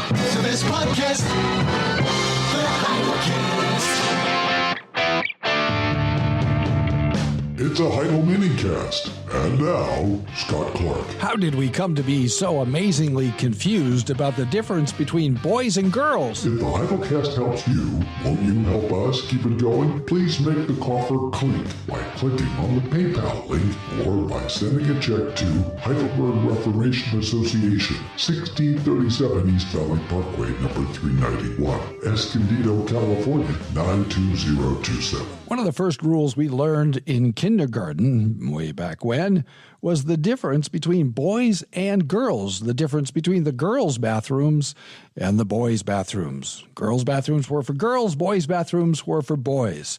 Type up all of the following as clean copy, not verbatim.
to this podcast, the Heidelminicast. It's a Heidelminicast. And now, Scott Clark. How did we come to be so amazingly confused about the difference between boys and girls? If the Heidelcast helps you, won't you help us keep it going? Please make the coffer clink by clicking on the PayPal link or by sending a check to Heidelberg Reformation Association, 1637 East Valley Parkway, number 391, Escondido, California, 92027. One of the first rules we learned in kindergarten, way back when, was the difference between boys and girls, the difference between the girls' bathrooms and the boys' bathrooms. Girls' bathrooms were for girls, boys' bathrooms were for boys.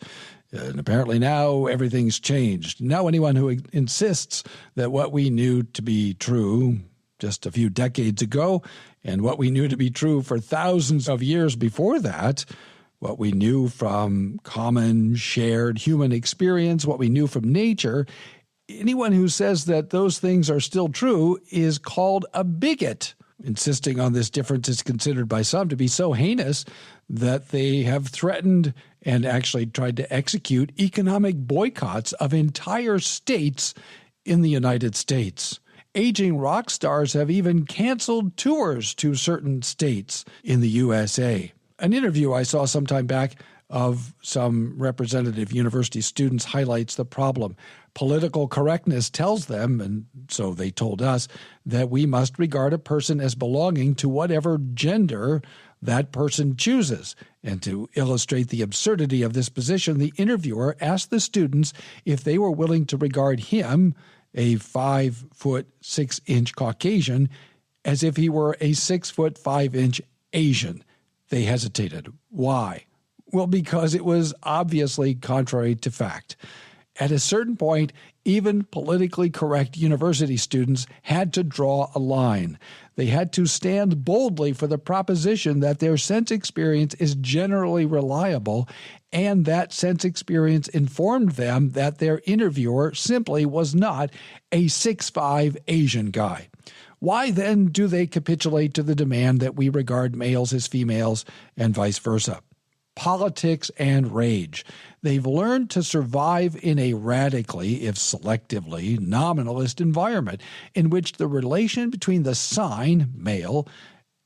And apparently now everything's changed. Now anyone who insists that what we knew to be true just a few decades ago and what we knew to be true for thousands of years before that, what we knew from common, shared human experience, what we knew from nature, anyone who says that those things are still true is called a bigot. Insisting on this difference is considered by some to be so heinous that they have threatened and actually tried to execute economic boycotts of entire states in the United States. Aging rock stars have even canceled tours to certain states in the USA. An interview I saw some time back of some representative university students highlights the problem. Political correctness tells them, and so they told us, that we must regard a person as belonging to whatever gender that person chooses. And to illustrate the absurdity of this position, the interviewer asked the students if they were willing to regard him, a 5'6" Caucasian, as if he were a 6'5" Asian. They hesitated. Why? Well, because it was obviously contrary to fact. At a certain point, even politically correct university students had to draw a line. They had to stand boldly for the proposition that their sense experience is generally reliable, and that sense experience informed them that their interviewer simply was not a 6'5" Asian guy. Why then do they capitulate to the demand that we regard males as females and vice versa? Politics and rage. They've learned to survive in a radically, if selectively, nominalist environment in which the relation between the sign, male,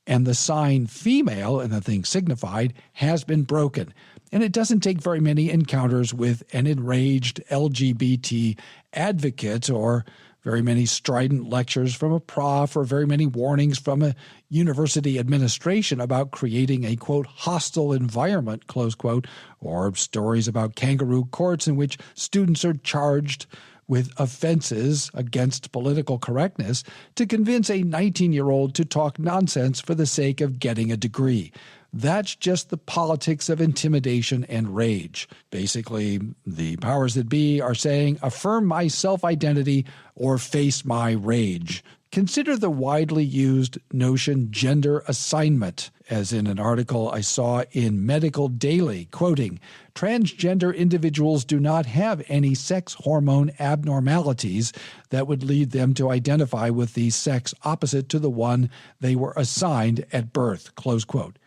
and the sign, female, and the thing signified, has been broken. And it doesn't take very many encounters with an enraged LGBT advocate or very many strident lectures from a prof or very many warnings from a university administration about creating a, quote, hostile environment, close quote, or stories about kangaroo courts in which students are charged with offenses against political correctness to convince a 19-year-old to talk nonsense for the sake of getting a degree. That's just the politics of intimidation and rage. Basically, the powers that be are saying, affirm my self-identity or face my rage. Consider the widely used notion gender assignment, as in an article I saw in Medical Daily, quoting, transgender individuals do not have any sex hormone abnormalities that would lead them to identify with the sex opposite to the one they were assigned at birth, close quote.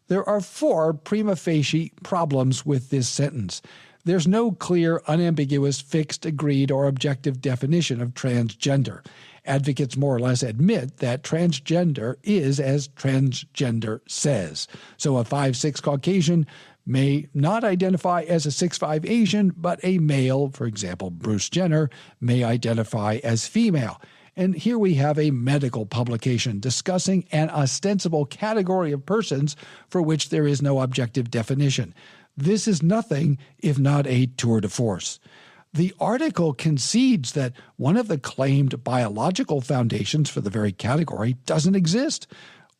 There are 4 prima facie problems with this sentence. There's no clear, unambiguous, fixed, agreed, or objective definition of transgender. Advocates more or less admit that transgender is as transgender says. So a 5'6" Caucasian may not identify as a 6'5" Asian, but a male, for example, Bruce Jenner, may identify as female. And here we have a medical publication discussing an ostensible category of persons for which there is no objective definition. This is nothing if not a tour de force. The article concedes that one of the claimed biological foundations for the very category doesn't exist.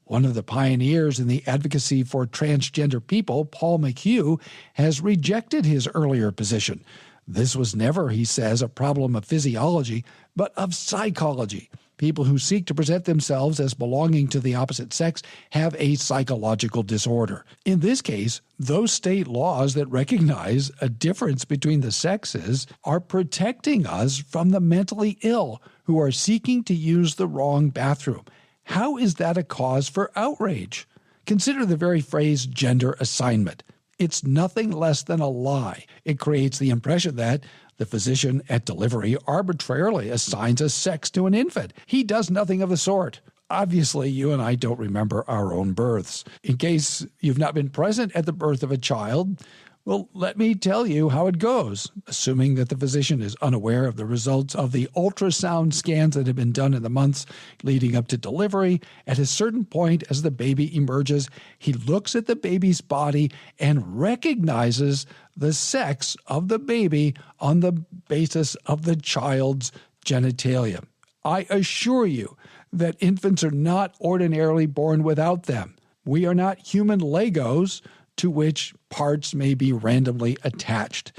One of the pioneers in the advocacy for transgender people, Paul McHugh, has rejected his earlier position. This was never, he says, a problem of physiology, but of psychology. People who seek to present themselves as belonging to the opposite sex have a psychological disorder. In this case, those state laws that recognize a difference between the sexes are protecting us from the mentally ill who are seeking to use the wrong bathroom. How is that a cause for outrage? Consider the very phrase gender assignment. It's nothing less than a lie. It creates the impression that the physician at delivery arbitrarily assigns a sex to an infant. He does nothing of the sort. Obviously, you and I don't remember our own births. In case you've not been present at the birth of a child, well, let me tell you how it goes, assuming that the physician is unaware of the results of the ultrasound scans that have been done in the months leading up to delivery. At a certain point, as the baby emerges, he looks at the baby's body and recognizes the sex of the baby on the basis of the child's genitalia. I assure you that infants are not ordinarily born without them. We are not human Legos to which parts may be randomly attached.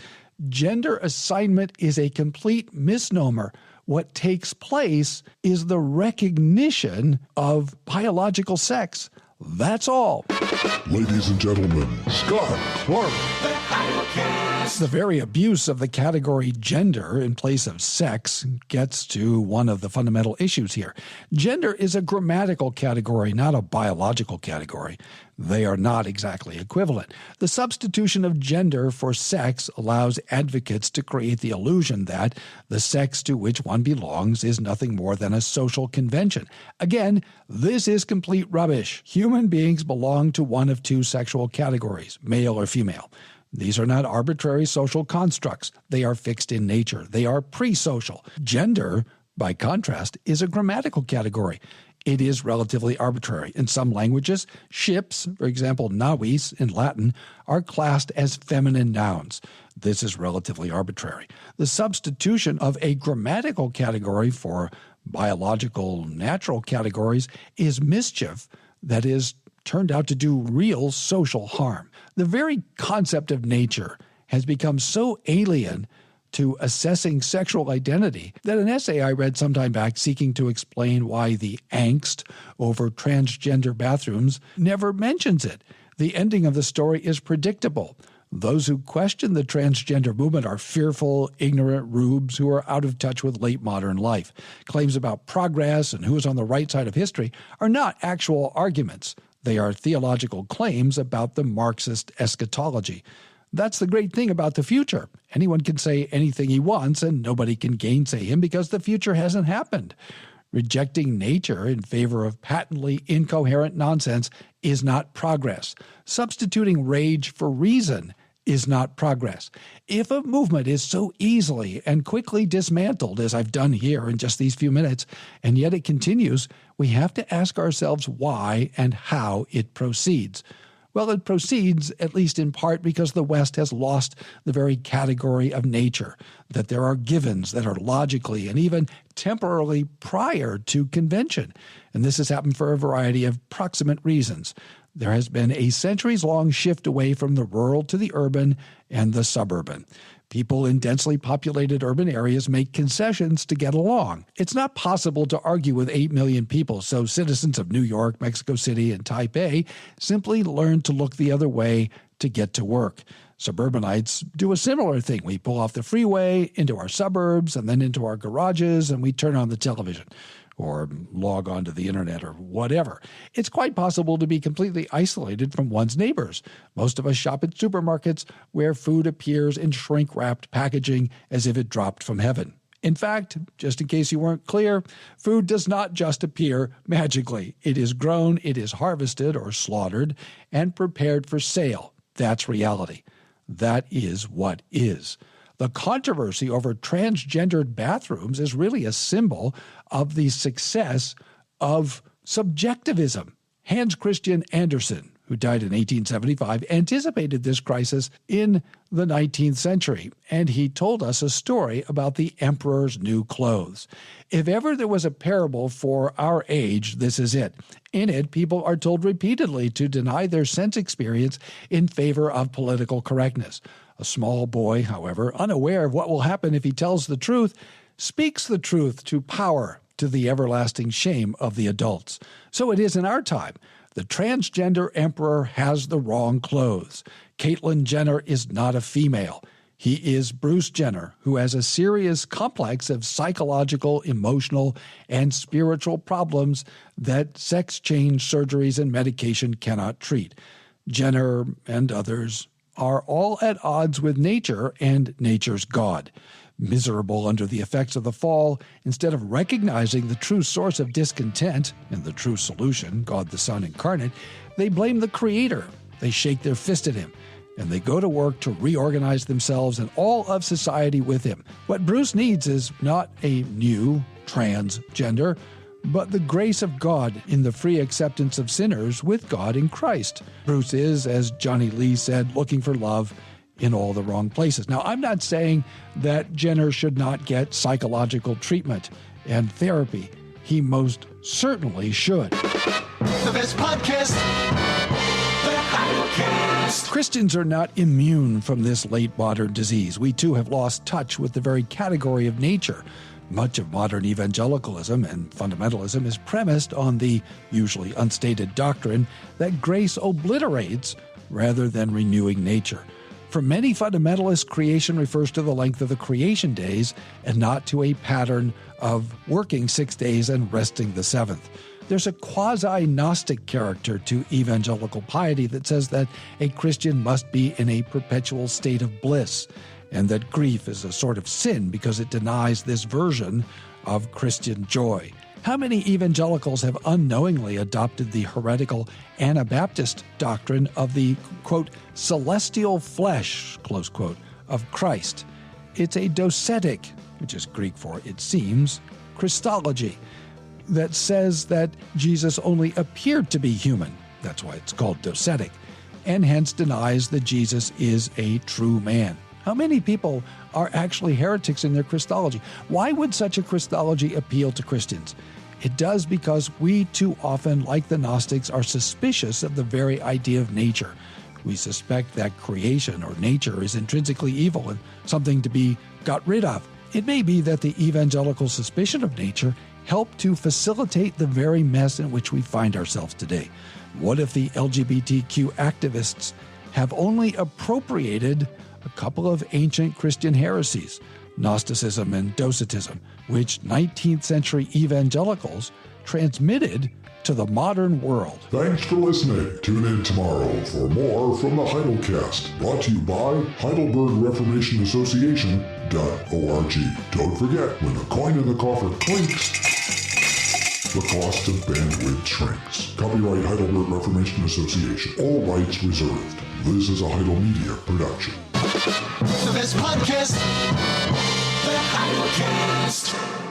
Gender assignment is a complete misnomer. What takes place is the recognition of biological sex. That's all. Ladies and gentlemen, Scott Clark. The very abuse of the category gender in place of sex gets to one of the fundamental issues here. Gender is a grammatical category, not a biological category. They are not exactly equivalent. The substitution of gender for sex allows advocates to create the illusion that the sex to which one belongs is nothing more than a social convention. Again, this is complete rubbish. Human beings belong to one of two sexual categories, male or female. These are not arbitrary social constructs. They are fixed in nature. They are pre-social. Gender, by contrast, is a grammatical category. It is relatively arbitrary. In some languages, ships, for example, navis in Latin, are classed as feminine nouns. This is relatively arbitrary. The substitution of a grammatical category for biological, natural categories is mischief that is turned out to do real social harm. The very concept of nature has become so alien to assessing sexual identity that an essay I read some time back seeking to explain why the angst over transgender bathrooms never mentions it. The ending of the story is predictable. Those who question the transgender movement are fearful, ignorant rubes who are out of touch with late modern life. Claims about progress and who is on the right side of history are not actual arguments. They are theological claims about the Marxist eschatology. That's the great thing about the future. Anyone can say anything he wants, and nobody can gainsay him because the future hasn't happened. Rejecting nature in favor of patently incoherent nonsense is not progress. Substituting rage for reason is not progress. If a movement is so easily and quickly dismantled, as I've done here in just these few minutes, and yet it continues, we have to ask ourselves why and how it proceeds. Well, it proceeds, at least in part, because the West has lost the very category of nature, that there are givens that are logically and even temporarily prior to convention. And this has happened for a variety of proximate reasons. There has been a centuries-long shift away from the rural to the urban and the suburban. People in densely populated urban areas make concessions to get along. It's not possible to argue with 8 million people, so citizens of New York, Mexico City, and Taipei simply learn to look the other way to get to work. Suburbanites do a similar thing. We pull off the freeway into our suburbs and then into our garages, and we turn on the television or log onto the internet or whatever. It's quite possible to be completely isolated from one's neighbors. Most of us shop at supermarkets where food appears in shrink-wrapped packaging as if it dropped from heaven. In fact, just in case you weren't clear, food does not just appear magically. It is grown, it is harvested or slaughtered, and prepared for sale. That's reality. That is what is. The controversy over transgendered bathrooms is really a symbol of the success of subjectivism. Hans Christian Andersen, who died in 1875, anticipated this crisis in the 19th century, and he told us a story about the emperor's new clothes. If ever there was a parable for our age, this is it. In it, people are told repeatedly to deny their sense experience in favor of political correctness. A small boy, however, unaware of what will happen if he tells the truth, speaks the truth to power, to the everlasting shame of the adults. So it is in our time. The transgender emperor has the wrong clothes. Caitlyn Jenner is not a female. He is Bruce Jenner, who has a serious complex of psychological, emotional, and spiritual problems that sex change surgeries and medication cannot treat. Jenner and others are all at odds with nature and nature's God. Miserable under the effects of the fall, instead of recognizing the true source of discontent and the true solution, God the Son incarnate, they blame the Creator. They shake their fist at him, and they go to work to reorganize themselves and all of society with him. What Bruce needs is not a new transgender, but the grace of God in the free acceptance of sinners with God in Christ. Bruce is, as Johnny Lee said, looking for love in all the wrong places. Now, I'm not saying that Jenner should not get psychological treatment and therapy. He most certainly should. The best podcast, the Heidelminicast. Christians are not immune from this late modern disease. We too have lost touch with the very category of nature. Much of modern evangelicalism and fundamentalism is premised on the usually unstated doctrine that grace obliterates rather than renewing nature. For many fundamentalists, creation refers to the length of the creation days and not to a pattern of working 6 days and resting the seventh. There's a quasi-Gnostic character to evangelical piety that says that a Christian must be in a perpetual state of bliss, and that grief is a sort of sin because it denies this version of Christian joy. How many evangelicals have unknowingly adopted the heretical Anabaptist doctrine of the, quote, celestial flesh, close quote, of Christ? It's a docetic, which is Greek for, it seems, Christology, that says that Jesus only appeared to be human. That's why it's called docetic, and hence denies that Jesus is a true man. How many people are actually heretics in their Christology? Why would such a Christology appeal to Christians? It does because we too often, like the Gnostics, are suspicious of the very idea of nature. We suspect that creation or nature is intrinsically evil and something to be got rid of. It may be that the evangelical suspicion of nature helped to facilitate the very mess in which we find ourselves today. What if the LGBTQ activists have only appropriated a couple of ancient Christian heresies, Gnosticism and Docetism, which 19th century evangelicals transmitted to the modern world? Thanks for listening. Tune in tomorrow for more from the Heidelcast, brought to you by Heidelberg Reformation Association.org. Don't forget, when the coin in the coffer clinks, the cost of bandwidth shrinks. Copyright Heidelberg Reformation Association. All rights reserved. This is a Heidel Media production. The best podcast, the Heidelminicast.